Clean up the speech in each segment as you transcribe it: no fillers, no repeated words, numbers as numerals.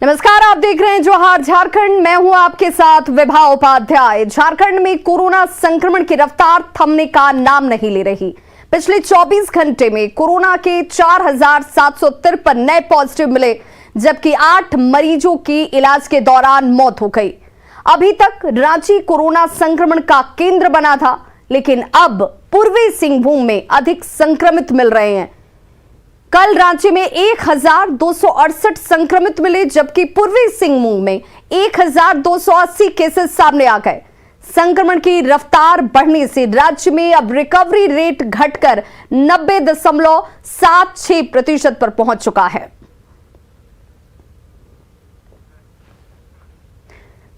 नमस्कार, आप देख रहे हैं जोहार झारखंड। मैं हूं आपके साथ विभा उपाध्याय। झारखंड में कोरोना संक्रमण की रफ्तार थमने का नाम नहीं ले रही। पिछले 24 घंटे में कोरोना के 4,753 नए पॉजिटिव मिले, जबकि 8 मरीजों की इलाज के दौरान मौत हो गई। अभी तक रांची कोरोना संक्रमण का केंद्र बना था, लेकिन अब पूर्वी सिंहभूम में अधिक संक्रमित मिल रहे हैं। कल रांची में 1,268 संक्रमित मिले, जबकि पूर्वी सिंहभूम में 1,280 केसेस सामने आ गए। संक्रमण की रफ्तार बढ़ने से राज्य में अब रिकवरी रेट घटकर 90.76% पर पहुंच चुका है।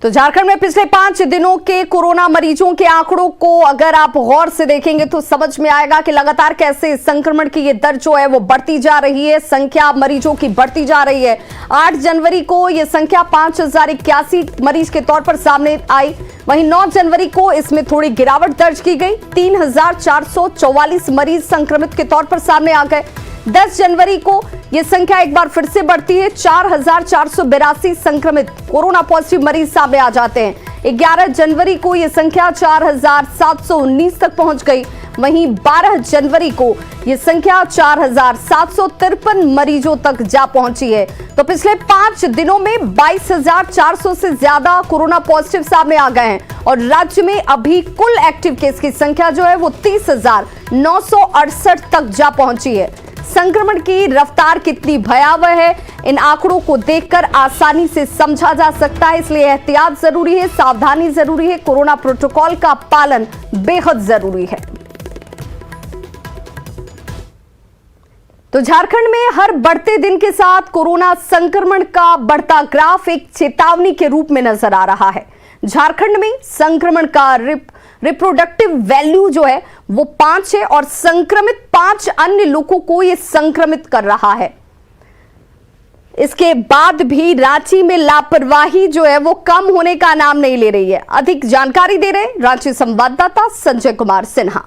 तो झारखंड में पिछले 5 दिनों के कोरोना मरीजों के आंकड़ों को अगर आप गौर से देखेंगे तो समझ में आएगा कि लगातार कैसे संक्रमण की ये दर जो है वो बढ़ती जा रही है, संख्या मरीजों की बढ़ती जा रही है। 8 जनवरी को ये संख्या 5,081 मरीज के तौर पर सामने आई। वहीं 9 जनवरी को इसमें थोड़ी गिरावट दर्ज की गई। 3,444 मरीज संक्रमित के तौर पर सामने आ गए। 10 जनवरी को यह संख्या एक बार फिर से बढ़ती है। 4,482 संक्रमित कोरोना पॉजिटिव मरीज सामने आ जाते हैं। 11 जनवरी को यह संख्या 4,719 तक पहुंच गई। वहीं 12 जनवरी को यह संख्या 4,753 मरीजों तक जा पहुंची है। तो पिछले 5 दिनों में 22,400 से ज्यादा कोरोना पॉजिटिव सामने आ गए हैं और राज्य में अभी कुल एक्टिव केस की संख्या जो है वो 30,968 तक जा पहुंची है। संक्रमण की रफ्तार कितनी भयावह है, इन आंकड़ों को देखकर आसानी से समझा जा सकता है। इसलिए एहतियात जरूरी है, सावधानी जरूरी है, कोरोना प्रोटोकॉल का पालन बेहद जरूरी है। तो झारखंड में हर बढ़ते दिन के साथ कोरोना संक्रमण का बढ़ता ग्राफ एक चेतावनी के रूप में नजर आ रहा है। झारखंड में संक्रमण का रिप्रोडक्टिव वैल्यू जो है वो 5 है और संक्रमित 5 अन्य लोगों को ये संक्रमित कर रहा है। इसके बाद भी रांची में लापरवाही जो है वो कम होने का नाम नहीं ले रही है। अधिक जानकारी दे रहे रांची संवाददाता संजय कुमार सिन्हा।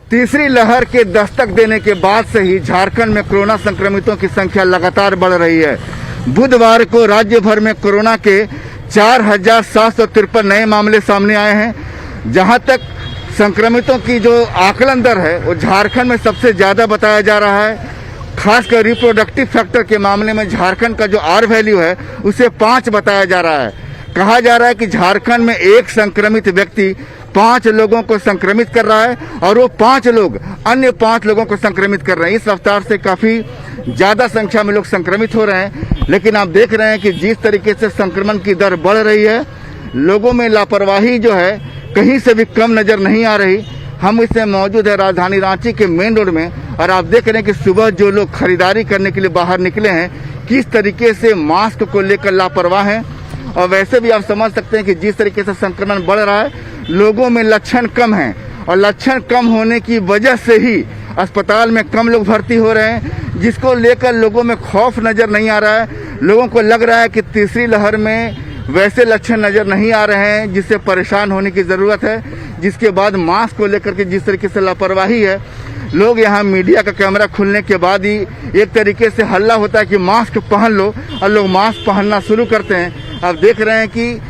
तीसरी लहर के दस्तक देने के बाद से ही झारखंड में कोरोना संक्रमितों की संख्या लगातार बढ़ रही है। बुधवार को राज्य भर में कोरोना के 4,753 नए मामले सामने आए हैं। जहां तक संक्रमितों की जो आकलन दर है वो झारखंड में सबसे ज्यादा बताया जा रहा है। खासकर रिप्रोडक्टिव फैक्टर के मामले में झारखंड का जो आर वैल्यू है उसे 5 बताया जा रहा है। कहा जा रहा है कि झारखंड में एक संक्रमित व्यक्ति 5 लोगों को संक्रमित कर रहा है और वो 5 लोग अन्य 5 लोगों को संक्रमित कर रहे हैं। इस रफ्तार से काफी ज्यादा संख्या में लोग संक्रमित हो रहे हैं। लेकिन आप देख रहे हैं कि जिस तरीके से संक्रमण की दर बढ़ रही है, लोगों में लापरवाही जो है कहीं से भी कम नजर नहीं आ रही। हम इसमें मौजूद है राजधानी रांची के मेन रोड में और आप देख रहे हैं कि सुबह जो लोग खरीदारी करने के लिए बाहर निकले हैं, किस तरीके से मास्क को लेकर लापरवाह हैं। और वैसे भी आप समझ सकते हैं कि जिस तरीके से संक्रमण बढ़ रहा है, लोगों में लक्षण कम हैं और लक्षण कम होने की वजह से ही अस्पताल में कम लोग भर्ती हो रहे हैं, जिसको लेकर लोगों में खौफ नजर नहीं आ रहा है। लोगों को लग रहा है कि तीसरी लहर में वैसे लक्षण नजर नहीं आ रहे हैं जिससे परेशान होने की जरूरत है। जिसके बाद मास्क को लेकर के जिस तरीके से लापरवाही है, लोग यहाँ मीडिया का कैमरा खुलने के बाद ही एक तरीके से हल्ला होता है कि मास्क पहन लो और लोग मास्क पहनना शुरू करते हैं। आप देख रहे हैं कि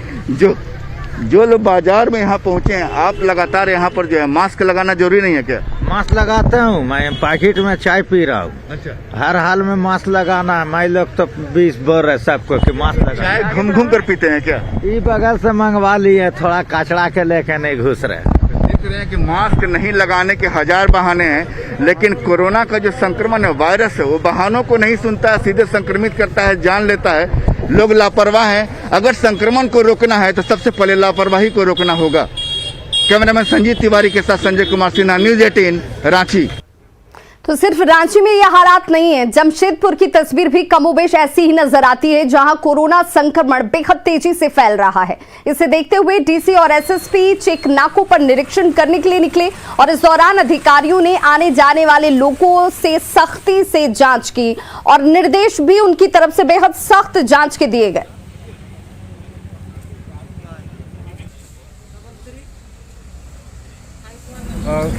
जो लोग बाजार में यहाँ पहुँचे हैं, आप लगातार यहाँ पर जो है मास्क लगाना जरूरी नहीं है क्या? मास्क लगाता हूँ, मैं पैकेट में चाय पी रहा हूँ। अच्छा, हर हाल में मास्क लगाना है। मैं लोग तो 20 बोल रहे सबको कि मास्क लगा। चाय घूम घूम कर पीते हैं क्या? ये बगल से मंगवा लिए, थोड़ा कचड़ा के लेके नहीं घुस रहे। देख रहे हैं कि मास्क नहीं लगाने के 1000 बहाने हैं, लेकिन कोरोना का जो संक्रमण है, वायरस है, वो बहानों को नहीं सुनता है, सीधे संक्रमित करता है, जान लेता है। लोग लापरवाह हैं। अगर संक्रमण को रोकना है तो सबसे पहले लापरवाही को रोकना होगा। कैमरामैन संजीव तिवारी के साथ संजय कुमार सिन्हा, न्यूज़ 18 रांची। तो सिर्फ रांची में यह हालात नहीं है, जमशेदपुर की तस्वीर भी कमोबेश ऐसी ही नजर आती है, जहां कोरोना संक्रमण बेहद तेजी से फैल रहा है। इसे देखते हुए डीसी और एसएसपी चेक नाकों पर निरीक्षण करने के लिए निकले और इस दौरान अधिकारियों ने आने जाने वाले लोगों से सख्ती से जांच की और निर्देश भी उनकी तरफ से बेहद सख्त जांच के दिए गए।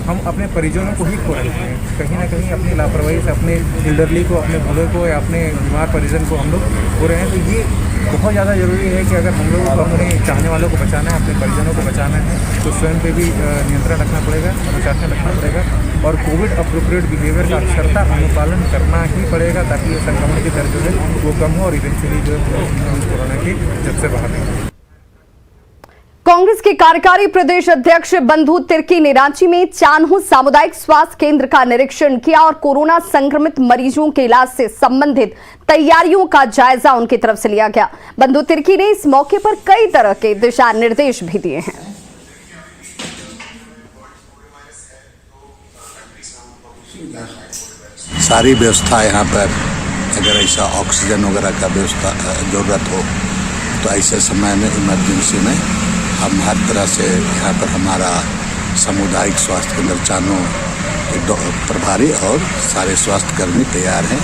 हम अपने परिजनों को ही खो रहे हैं। कहीं ना कहीं अपनी लापरवाही से अपने एल्डरली को, अपने बूढ़े को या अपने बीमार परिजन को हम लोग खो रहे हैं। तो ये बहुत ज़्यादा ज़रूरी है कि अगर हम लोगों को अपने चाहने वालों को बचाना है, अपने परिजनों को बचाना है, तो स्वयं पे भी नियंत्रण रखना पड़ेगा, अनुशासन रखना पड़ेगा और कोविड अप्रोप्रिएट बिहेवियर का अक्षरता अनुपालन करना ही पड़ेगा, ताकि ये संक्रमण की दर जो है वो कम हो और इवेंचुअली जो है कोरोना की जब से बाहर निकले। कांग्रेस के कार्यकारी प्रदेश अध्यक्ष बंधु तिर्की ने रांची में चान्हो सामुदायिक स्वास्थ्य केंद्र का निरीक्षण किया और कोरोना संक्रमित मरीजों के इलाज से संबंधित तैयारियों का जायजा उनकी तरफ से लिया गया। बंधु तिर्की ने इस मौके पर कई तरह के दिशा निर्देश भी दिए हैं। सारी व्यवस्था यहाँ पर, अगर ऐसा ऑक्सीजन वगैरह का व्यवस्था जरूरत हो तो ऐसे समय में इमरजेंसी में हम हर तरह से यहाँ पर हमारा सामुदायिक स्वास्थ्य केंद्र चान्हो प्रभारी और सारे स्वास्थ्य कर्मी तैयार हैं।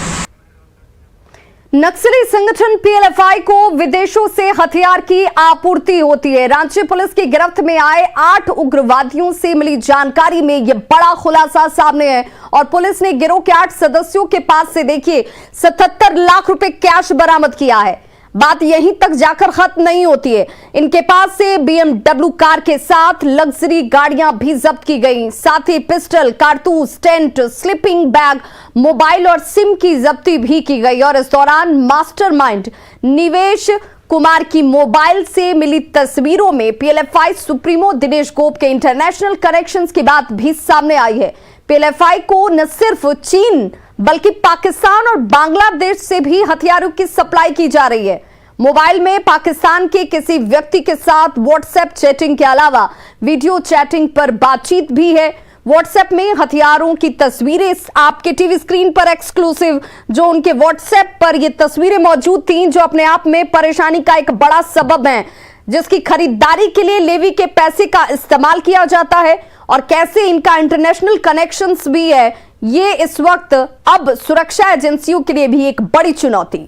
नक्सली संगठन पीएलएफआई को विदेशों से हथियार की आपूर्ति होती है। रांची पुलिस की गिरफ्त में आए 8 उग्रवादियों से मिली जानकारी में यह बड़ा खुलासा सामने है और पुलिस ने गिरोह के 8 सदस्यों के पास से देखिए 77 लाख रुपए कैश बरामद किया है। बात यहीं तक जाकर खत्म नहीं होती है, इनके पास से BMW कार के साथ लग्जरी गाड़ियां भी जब्त की गई, साथ ही पिस्टल, कारतूस, टेंट, स्लीपिंग बैग, मोबाइल और सिम की जब्ती भी की गई। और इस दौरान मास्टरमाइंड निवेश कुमार की मोबाइल से मिली तस्वीरों में पीएलएफआई सुप्रीमो दिनेश गोप के इंटरनेशनल कनेक्शंस की बात भी सामने आई है। पीएलएफआई को न सिर्फ चीन बल्कि पाकिस्तान और बांग्लादेश से भी हथियारों की सप्लाई की जा रही है। मोबाइल में पाकिस्तान के किसी व्यक्ति के साथ व्हाट्सएप चैटिंग के अलावा वीडियो चैटिंग पर बातचीत भी है। व्हाट्सएप में हथियारों की तस्वीरें आपके टीवी स्क्रीन पर एक्सक्लूसिव जो उनके व्हाट्सएप पर ये तस्वीरें मौजूद थीं, जो अपने आप में परेशानी का एक बड़ा सबब है, जिसकी खरीदारी के लिए लेवी के पैसे का इस्तेमाल किया जाता है और कैसे इनका इंटरनेशनल कनेक्शंस भी है। ये इस वक्त अब सुरक्षा एजेंसियों के लिए भी एक बड़ी चुनौती।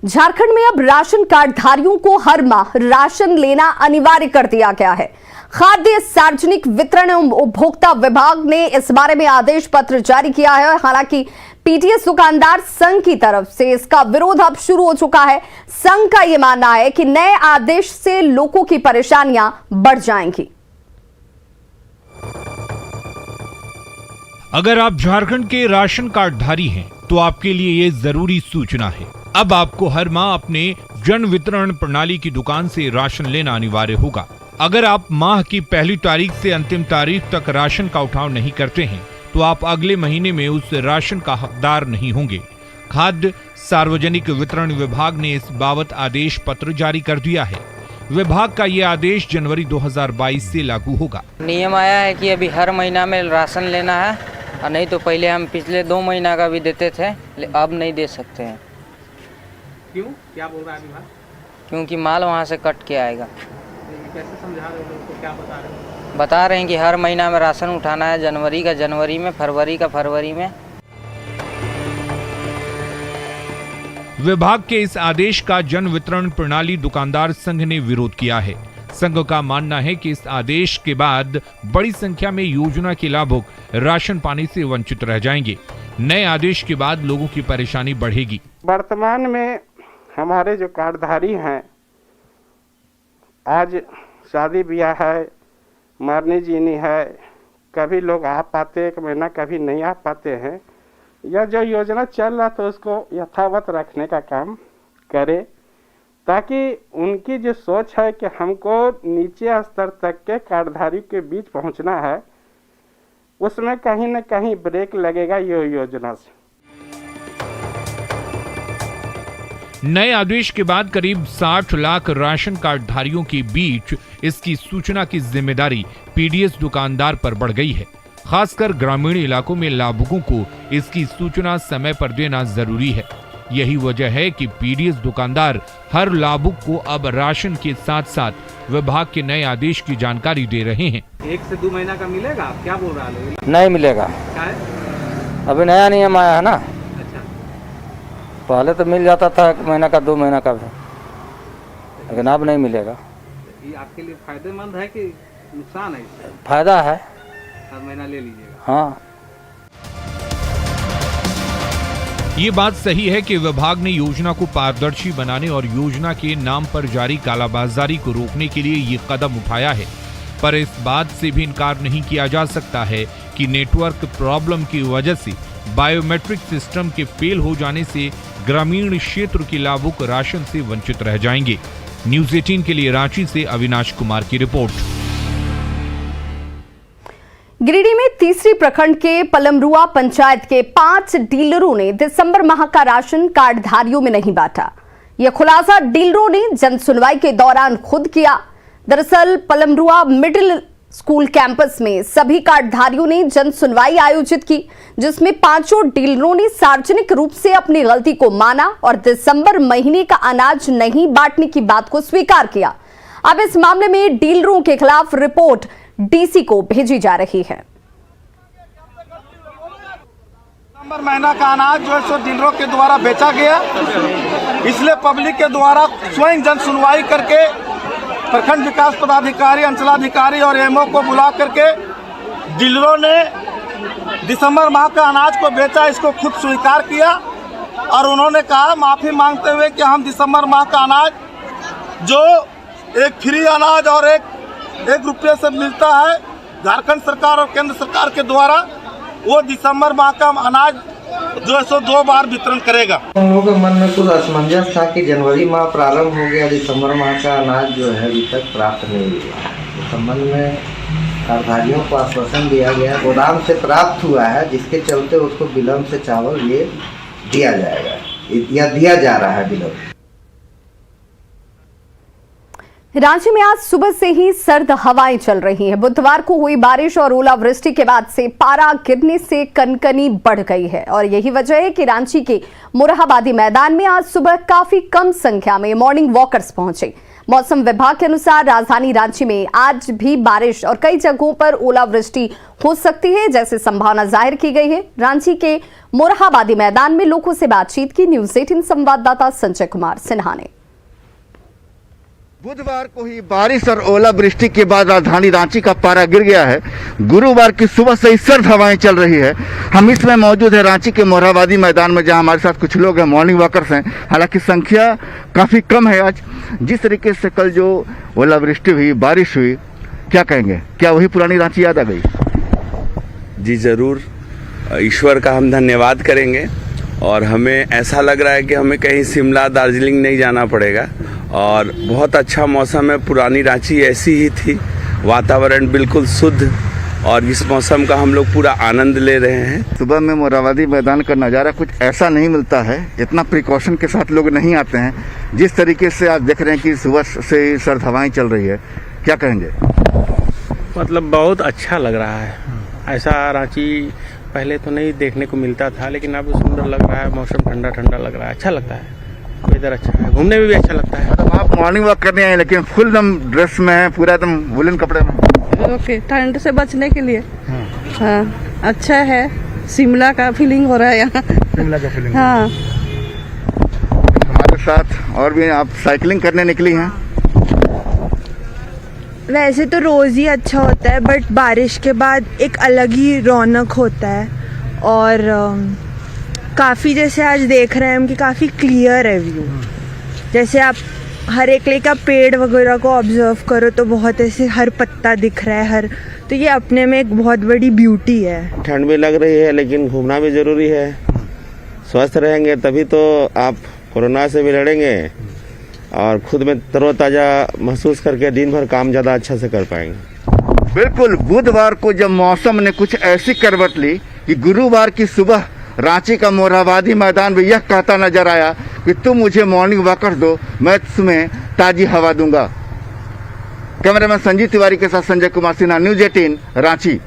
झारखंड में अब राशन कार्डधारियों को हर माह राशन लेना अनिवार्य कर दिया गया है। खाद्य सार्वजनिक वितरण एवं उपभोक्ता विभाग ने इस बारे में आदेश पत्र जारी किया है। हालांकि पीटीएस दुकानदार संघ की तरफ से इसका विरोध अब शुरू हो चुका है। संघ का यह मानना है कि नए आदेश से लोगों की परेशानियां बढ़ जाएंगी। अगर आप झारखंड के राशन कार्डधारी हैं तो आपके लिए ये जरूरी सूचना है। अब आपको हर माह अपने जन वितरण प्रणाली की दुकान से राशन लेना अनिवार्य होगा। अगर आप माह की पहली तारीख से अंतिम तारीख तक राशन का उठाव नहीं करते हैं तो आप अगले महीने में उस राशन का हकदार नहीं होंगे। खाद्य सार्वजनिक वितरण विभाग ने इस बाबत आदेश पत्र जारी कर दिया है। विभाग का ये आदेश जनवरी 2022 से लागू होगा। नियम आया है कि अभी हर महीना में राशन लेना है, और नहीं तो पहले हम पिछले 2 महीना का भी देते थे, अब नहीं दे सकते हैं। क्यों? क्या बोल रहा है विभाग? क्योंकि माल वहाँ से कट के आएगा। कैसे समझा रहे हो लोगों को? क्या बता रहे हो? बता रहे हैं कि हर महीना में राशन उठाना है, जनवरी का जनवरी में, फरवरी का फरवरी में। विभाग के इस आदेश का जन वितरण प्रणाली दुकानदार संघ ने विरोध किया है। संघ का मानना है कि इस आदेश के बाद बड़ी संख्या में योजना के लाभुक राशन पाने से वंचित रह जाएंगे। नए आदेश के बाद लोगों की परेशानी बढ़ेगी। वर्तमान में हमारे जो कार्डधारी हैं, आज शादी ब्याह है, मरनी जीनी है, कभी लोग आ पाते 1 महीना, कभी नहीं आ पाते हैं। यह जो योजना चल रहा तो उसको यथावत रखने का काम करे, ताकि उनकी जो सोच है कि हमको नीचे स्तर तक के कार्डधारी के बीच पहुंचना है, उसमें कहीं न कहीं ब्रेक लगेगा ये योजना से। नए आदेश के बाद करीब 60 लाख राशन कार्डधारियों के बीच इसकी सूचना की जिम्मेदारी पीडीएस दुकानदार पर बढ़ गई है। खासकर ग्रामीण इलाकों में लाभुकों को इसकी सूचना समय पर देना जरूरी है। यही वजह है कि पीडीएस दुकानदार हर लाभुक को अब राशन के साथ साथ विभाग के नए आदेश की जानकारी दे रहे हैं। 1 से 2 महीना का मिलेगा? क्या बोल रहा है? नहीं मिलेगा, क्या है? अभी नया नियम आया है ना। अच्छा, पहले तो मिल जाता था 1 महीना का 2 महीना का भी, लेकिन अब नहीं मिलेगा। ये आपके लिए फायदेमंद है कि नुकसान है? फायदा है, हर महीना ले लीजिएगा। हाँ। ये बात सही है कि विभाग ने योजना को पारदर्शी बनाने और योजना के नाम पर जारी कालाबाजारी को रोकने के लिए ये कदम उठाया है, पर इस बात से भी इनकार नहीं किया जा सकता है कि नेटवर्क प्रॉब्लम की वजह से बायोमेट्रिक सिस्टम के फेल हो जाने से ग्रामीण क्षेत्र के लाभुक राशन से वंचित रह जाएंगे। न्यूज़ 18 के लिए रांची से अविनाश कुमार की रिपोर्ट। गिरिडीह में तीसरी प्रखंड के पलमरुआ पंचायत के 5 डीलरों ने दिसंबर माह का राशन कार्डधारियों में नहीं बांटा। यह खुलासा डीलरों ने जन सुनवाई के दौरान खुद किया। दरअसल पलमरुआ मिडिल स्कूल कैंपस में सभी कार्डधारियों ने जन सुनवाई आयोजित की, जिसमें 5 डीलरों ने सार्वजनिक रूप से अपनी गलती को माना और दिसंबर महीने का अनाज नहीं बांटने की बात को स्वीकार किया। अब इस मामले में डीलरों के खिलाफ रिपोर्ट डीसी को भेजी जा रही है। दिसंबर महीना का अनाज जो है सो डीलरों के द्वारा बेचा गया, इसलिए पब्लिक के द्वारा स्वयं जन सुनवाई करके प्रखंड विकास पदाधिकारी, अंचलाधिकारी और एमओ को बुला करके डीलरों ने दिसंबर माह का अनाज को बेचा, इसको खुद स्वीकार किया और उन्होंने कहा माफी मांगते हुए कि हम दिसंबर माह का अनाज जो एक फ्री अनाज और एक रुपये से मिलता है झारखंड सरकार और केंद्र सरकार के द्वारा, वो दिसंबर माह का अनाज जो है सो 2 बार वितरण करेगा। हम लोगों के मन में कुछ असमंजस था कि जनवरी माह प्रारंभ हो गया, दिसंबर माह का अनाज जो है अभी तक प्राप्त नहीं हुआ। इस संबंध में कार्डधारियों को आश्वासन दिया गया, गोदाम से प्राप्त हुआ है, जिसके चलते उसको विलम्ब से चावल ये दिया जाएगा या दिया जा रहा है विलम्ब। रांची में आज सुबह से ही सर्द हवाएं चल रही हैं। बुधवार को हुई बारिश और ओलावृष्टि के बाद से पारा गिरने से कनकनी बढ़ गई है और यही वजह है कि रांची के मोरहाबादी मैदान में आज सुबह काफी कम संख्या में मॉर्निंग वॉकर्स पहुंचे। मौसम विभाग के अनुसार राजधानी रांची में आज भी बारिश और कई जगहों पर ओलावृष्टि हो सकती है, जैसे संभावना जाहिर की गई है। रांची के मोरहाबादी मैदान में लोगों से बातचीत की न्यूज़ 18 संवाददाता संजय कुमार सिन्हा ने। बुधवार को ही बारिश और ओलावृष्टि के बाद राजधानी रांची का पारा गिर गया है। गुरुवार की सुबह से ही सर्द हवाएं चल रही है। हम इसमें मौजूद है रांची के मोरहाबादी मैदान में, जहां हमारे साथ कुछ लोग हैं, मॉर्निंग वॉकर्स हैं। हालांकि संख्या काफी कम है आज। जिस तरीके से कल जो ओलावृष्टि हुई, बारिश हुई, क्या कहेंगे, क्या वही पुरानी रांची याद आ गई? जी जरूर, ईश्वर का हम धन्यवाद करेंगे और हमें ऐसा लग रहा है कि हमें कहीं शिमला, दार्जिलिंग नहीं जाना पड़ेगा और बहुत अच्छा मौसम है। पुरानी रांची ऐसी ही थी, वातावरण बिल्कुल शुद्ध और इस मौसम का हम लोग पूरा आनंद ले रहे हैं। सुबह में मोरहाबादी मैदान का नज़ारा कुछ ऐसा नहीं मिलता है, इतना प्रिकॉशन के साथ लोग नहीं आते हैं। जिस तरीके से आप देख रहे हैं कि सुबह से ही सर्द हवाएं चल रही है, क्या कहेंगे? मतलब बहुत अच्छा लग रहा है। ऐसा रांची पहले तो नहीं देखने को मिलता था, लेकिन अब सुंदर लग रहा है, मौसम ठंडा ठंडा लग रहा है, अच्छा लगता है। वेदर अच्छा है, घूमने में भी अच्छा लगता है। आप मॉर्निंग वॉक करने आए लेकिन फुल दम ड्रेस में है, पूरा एकदम वुलन कपड़े में। ओके, ठंड से बचने के लिए। हाँ, अच्छा है। शिमला का फीलिंग हो रहा है यहाँ। शिमला का फीलिंग। हाँ। हमारे साथ और भी आप साइकिलिंग करने निकली हैं? वैसे तो रोज ही अच्छा होता है, बट बारिश के बाद एक अलग ही रौनक होता है और काफ़ी, जैसे आज देख रहे हैं हम कि काफ़ी क्लियर है व्यू। जैसे आप हर एक लेका पेड़ वगैरह को ऑब्जर्व करो तो बहुत ऐसे हर पत्ता दिख रहा है, हर, तो ये अपने में एक बहुत बड़ी ब्यूटी है। ठंड भी लग रही है लेकिन घूमना भी जरूरी है। स्वस्थ रहेंगे तभी तो आप कोरोना से भी लड़ेंगे और खुद में तरोताज़ा महसूस करके दिन भर काम ज़्यादा अच्छा से कर पाएंगे। बिल्कुल, बुधवार को जब मौसम ने कुछ ऐसी करवट ली कि गुरुवार की सुबह रांची का मोरहाबादी मैदान भी यह कहता नजर आया कि तुम मुझे मॉर्निंग वॉकर दो, मैं तुम्हें ताजी हवा दूंगा। कैमरामैन संजीव तिवारी के साथ संजय कुमार सिन्हा, न्यूज़ 18 रांची।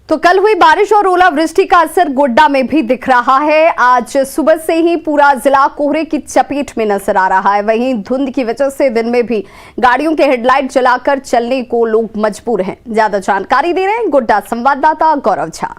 तो कल हुई बारिश और ओलावृष्टि का असर गोड्डा में भी दिख रहा है। आज सुबह से ही पूरा जिला कोहरे की चपेट में नजर आ रहा है। वहीं धुंध की वजह से दिन में भी गाड़ियों के हेडलाइट जलाकर चलने को लोग मजबूर हैं। ज्यादा जानकारी दे रहे हैं गोड्डा संवाददाता गौरव झा।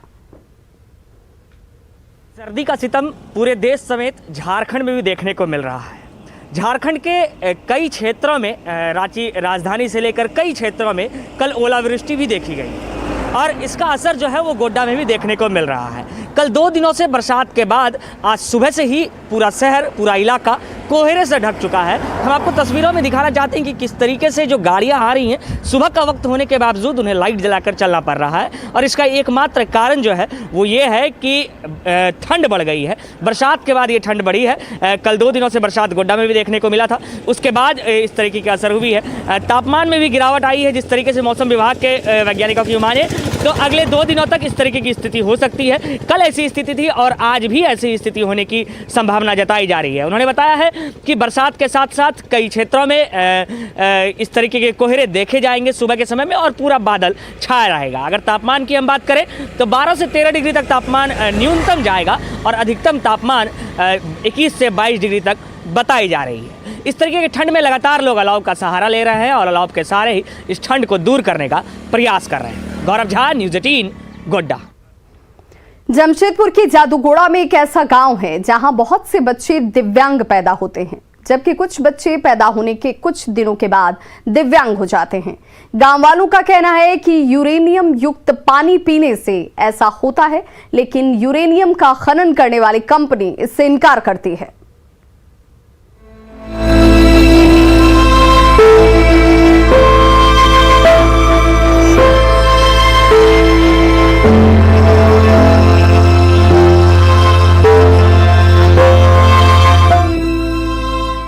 सर्दी का सितम पूरे देश समेत झारखंड में भी देखने को मिल रहा है। झारखंड के कई क्षेत्रों में रांची राजधानी से लेकर कई क्षेत्रों में कल ओलावृष्टि भी देखी गई और इसका असर जो है वो गोड्डा में भी देखने को मिल रहा है। कल 2 दिनों से बरसात के बाद आज सुबह से ही पूरा शहर, पूरा इलाका कोहरे से ढक चुका है। हम आपको तस्वीरों में दिखाना चाहते हैं कि किस तरीके से जो गाड़ियां आ रही हैं, सुबह का वक्त होने के बावजूद उन्हें लाइट जलाकर चलना पड़ रहा है और इसका एकमात्र कारण जो है वो ये है कि ठंड बढ़ गई है। बरसात के बाद ये ठंड बढ़ी है। कल 2 दिनों से बरसात गोड्डा में भी देखने को मिला था, उसके बाद इस तरीके की असर हुई है। तापमान में भी गिरावट आई है। जिस तरीके से मौसम विभाग के वैज्ञानिकों की माने तो अगले 2 दिनों तक इस तरीके की स्थिति हो सकती है। कल ऐसी स्थिति थी और आज भी ऐसी स्थिति होने की संभावना जताई जा रही है। उन्होंने बताया है कि बरसात के साथ साथ कई क्षेत्रों में इस तरीके के कोहरे देखे जाएंगे सुबह के समय में और पूरा बादल छाया रहेगा। अगर तापमान की हम बात करें तो 12 से 13 डिग्री तक तापमान न्यूनतम जाएगा और अधिकतम तापमान 21 से 22 डिग्री तक बताई जा रही है। इस तरीके की ठंड में लगातार लोग अलाव का सहारा ले रहे हैं और अलाव के सहारे ही इस ठंड को दूर करने का प्रयास कर रहे हैं। गौरव झा, न्यूज़ 18, गोड्डा। जमशेदपुर के जादूगोड़ा में एक ऐसा गांव है जहां बहुत से बच्चे दिव्यांग पैदा होते हैं, जबकि कुछ बच्चे पैदा होने के कुछ दिनों के बाद दिव्यांग हो जाते हैं। गांव वालों का कहना है कि यूरेनियम युक्त पानी पीने से ऐसा होता है, लेकिन यूरेनियम का खनन करने वाली कंपनी इससे इनकार करती है।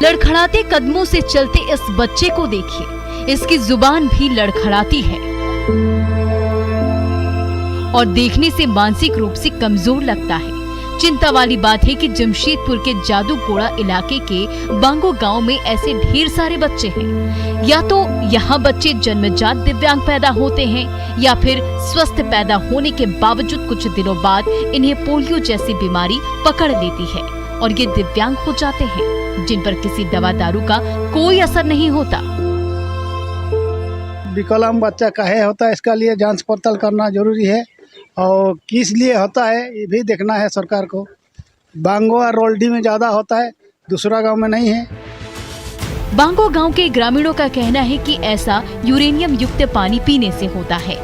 लड़खड़ाते कदमों से चलते इस बच्चे को देखिए, इसकी जुबान भी लड़खड़ाती है और देखने से मानसिक रूप से कमजोर लगता है। चिंता वाली बात है कि जमशेदपुर के जादूगोड़ा इलाके के बांगो गांव में ऐसे ढेर सारे बच्चे हैं। या तो यहाँ बच्चे जन्मजात दिव्यांग पैदा होते हैं या फिर स्वस्थ पैदा होने के बावजूद कुछ दिनों बाद इन्हें पोलियो जैसी बीमारी पकड़ लेती है और ये दिव्यांग हो जाते हैं, जिन पर किसी दवा दारू का कोई असर नहीं होता। विकलांग बच्चा काहे होता है, इसका लिए जांच पड़ताल करना जरूरी है और किस लिए होता है ये भी देखना है सरकार को। बांगो और रोल्डी में ज्यादा होता है, दूसरा गांव में नहीं है। बांगो गांव के ग्रामीणों का कहना है कि ऐसा यूरेनियम युक्त पानी पीने से होता है।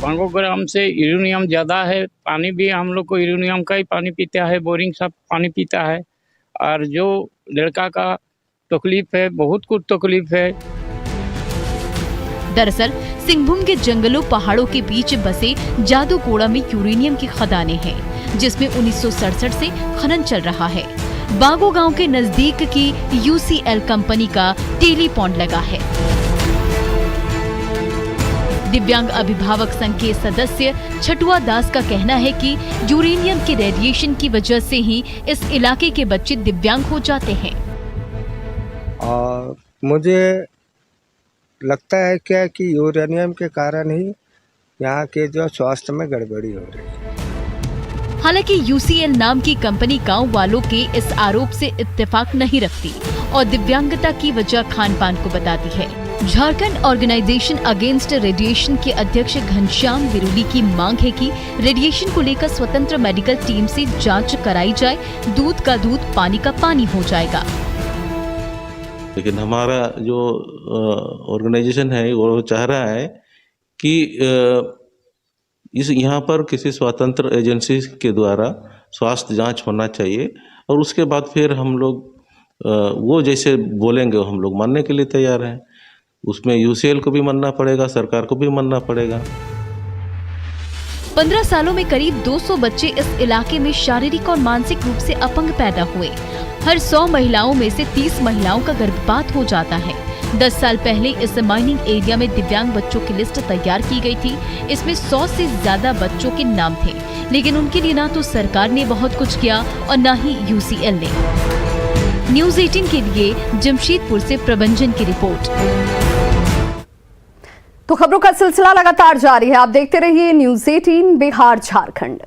बांगो ग्राम से यूरेनियम ज्यादा है, पानी भी हम लोग को यूरेनियम का ही पानी पीता है, बोरिंग सब पानी पीता है। और जो लड़का का तकलीफ है, बहुत कुछ तकलीफ है। दरअसल सिंहभूम के जंगलों पहाड़ों के बीच बसे जादूगोड़ा में यूरेनियम की खदानें हैं, जिसमें 1967 से खनन चल रहा है। बांगो गांव के नजदीक की UCL कंपनी का टेली पॉन्ड लगा है। दिव्यांग अभिभावक संघ के सदस्य छटुआ दास का कहना है कि यूरेनियम के रेडिएशन की वजह से ही इस इलाके के बच्चे दिव्यांग हो जाते हैं। और मुझे लगता है क्या कि यूरेनियम के कारण ही यहाँ के जो स्वास्थ्य में गड़बड़ी हो रही है। हालांकि UCL नाम की कंपनी गांव वालों के इस आरोप से इत्तेफाक नहीं रखती और दिव्यांगता की वजह खान पान को बताती है। झारखंड ऑर्गेनाइजेशन अगेंस्ट रेडिएशन के अध्यक्ष घनश्याम विरुली की मांग है कि रेडिएशन को लेकर स्वतंत्र मेडिकल टीम से जांच कराई जाए, दूध का दूध, पानी का पानी हो जाएगा। लेकिन हमारा जो ऑर्गेनाइजेशन है वो चाह रहा है कि इस यहाँ पर किसी स्वतंत्र एजेंसी के द्वारा स्वास्थ्य जांच होना चाहिए और उसके बाद फिर हम लोग वो जैसे बोलेंगे हम लोग मानने के लिए तैयार हैं। उसमें UCL को भी मानना पड़ेगा, सरकार को भी मानना पड़ेगा। 15 सालों में करीब 200 बच्चे इस इलाके में शारीरिक और मानसिक रूप से अपंग पैदा हुए। हर 100 महिलाओं में से 30 महिलाओं का गर्भपात हो जाता है। 10 साल पहले इस माइनिंग एरिया में दिव्यांग बच्चों की लिस्ट तैयार की गई थी। इसमें 100 से ज्यादा बच्चों के नाम थे, लेकिन उनके लिए ना तो सरकार ने बहुत कुछ किया और न ही UCL ने। न्यूज़ 18 के लिए जमशेदपुर से प्रबंजन की रिपोर्ट। तो खबरों का सिलसिला लगातार जारी है। आप देखते रहिए न्यूज़ 18 बिहार झारखंड।